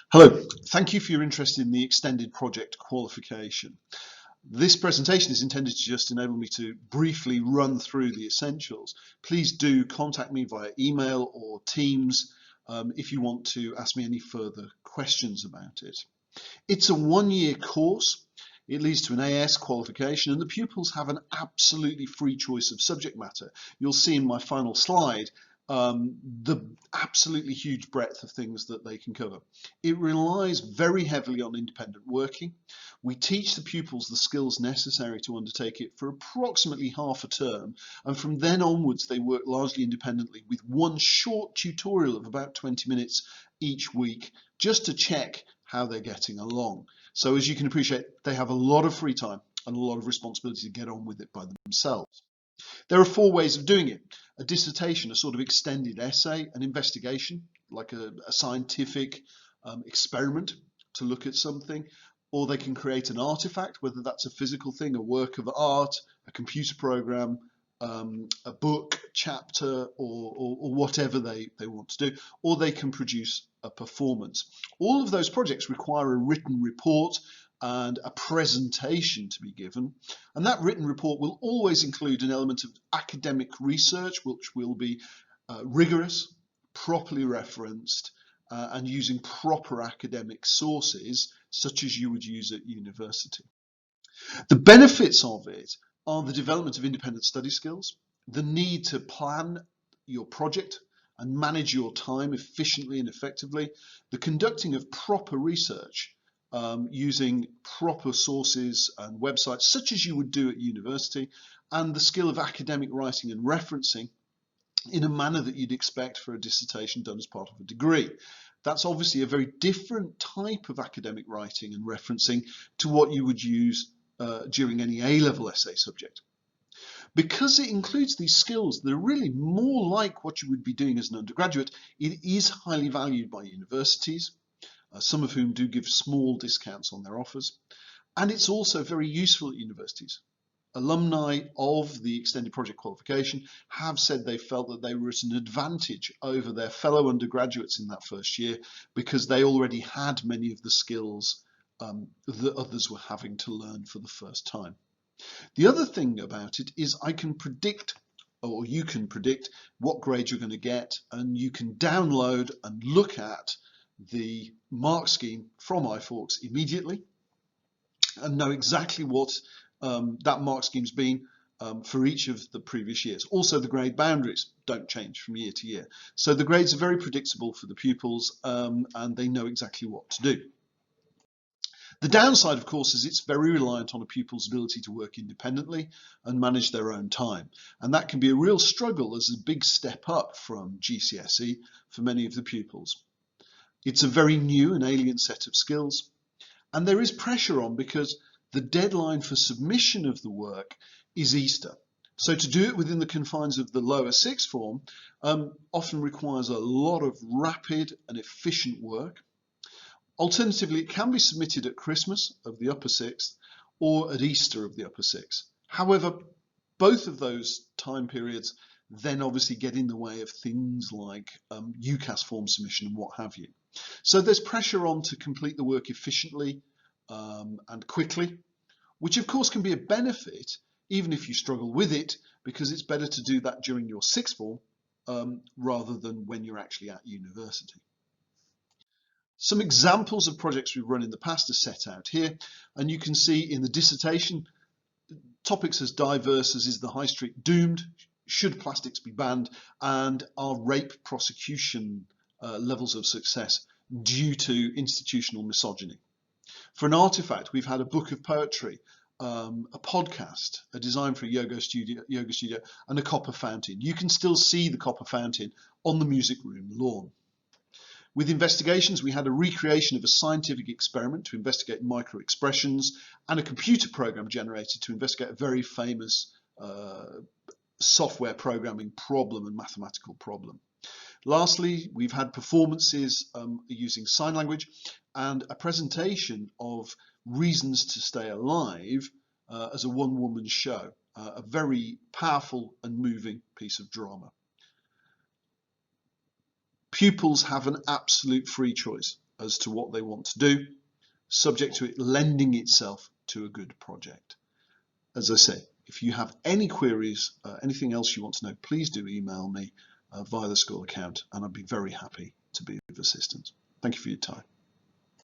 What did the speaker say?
Hello, thank you for your interest in the extended project qualification. This presentation is intended to just enable me to briefly run through the essentials. Please do contact me via email or Teams if you want to ask me any further questions about it. It's a one-year course. It leads to an AS qualification, and the pupils have an absolutely free choice of subject matter. You'll see in my final slide the absolutely huge breadth of things that they can cover. It relies very heavily on independent working. We teach the pupils the skills necessary to undertake it for approximately half a term, and from then onwards they work largely independently with one short tutorial of about 20 minutes each week just to check how they're getting along. So as you can appreciate, they have a lot of free time and a lot of responsibility to get on with it by themselves. There are four ways of doing it. A dissertation, a sort of extended essay, an investigation, like a scientific experiment to look at something, or they can create an artifact, whether that's a physical thing, a work of art, a computer program, a book, chapter, or whatever they want to do, or they can produce a performance. All of those projects require a written report and a presentation to be given, and that written report will always include an element of academic research, which will be rigorous, properly referenced, and using proper academic sources such as you would use at university. The benefits of it are the development of independent study skills, the need to plan your project and manage your time efficiently and effectively, the conducting of proper research using proper sources and websites such as you would do at university, and the skill of academic writing and referencing in a manner that you'd expect for a dissertation done as part of a degree. That's obviously a very different type of academic writing and referencing to what you would use during any A-level essay subject. Because it includes these skills that are really more like what you would be doing as an undergraduate, it is highly valued by universities, some of whom do give small discounts on their offers. And it's also very useful at universities. Alumni of the extended project qualification have said they felt that they were at an advantage over their fellow undergraduates in that first year because they already had many of the skills that others were having to learn for the first time. The other thing about it is I can predict, or you can predict, what grade you're going to get, and you can download and look at the mark scheme from iForks immediately and know exactly what that mark scheme's been for each of the previous years. Also, the grade boundaries don't change from year to year. So the grades are very predictable for the pupils and they know exactly what to do. The downside, of course, is it's very reliant on a pupil's ability to work independently and manage their own time. And that can be a real struggle as a big step up from GCSE for many of the pupils. It's a very new and alien set of skills. And there is pressure on because the deadline for submission of the work is Easter. So to do it within the confines of the lower sixth form often requires a lot of rapid and efficient work. Alternatively, it can be submitted at Christmas of the upper sixth or at Easter of the upper sixth. However, both of those time periods then obviously get in the way of things like UCAS form submission and what have you. So there's pressure on to complete the work efficiently and quickly, which of course can be a benefit even if you struggle with it, because it's better to do that during your sixth form rather than when you're actually at university. Some examples of projects we've run in the past are set out here, and you can see in the dissertation topics as diverse as is the high street doomed, should plastics be banned, and are rape prosecution levels of success due to institutional misogyny. For an artifact, we've had a book of poetry, a podcast, a design for a yoga studio, and a copper fountain. You can still see the copper fountain on the music room lawn. With investigations, we had a recreation of a scientific experiment to investigate micro-expressions and a computer program generated to investigate a very famous software programming problem and mathematical problem. Lastly, we've had performances using sign language and a presentation of Reasons to Stay Alive as a one-woman show, a very powerful and moving piece of drama. Pupils have an absolute free choice as to what they want to do, subject to it lending itself to a good project. As I say, if you have any queries, anything else you want to know, please do email me via the school account, and I'd be very happy to be of assistance. Thank you for your time.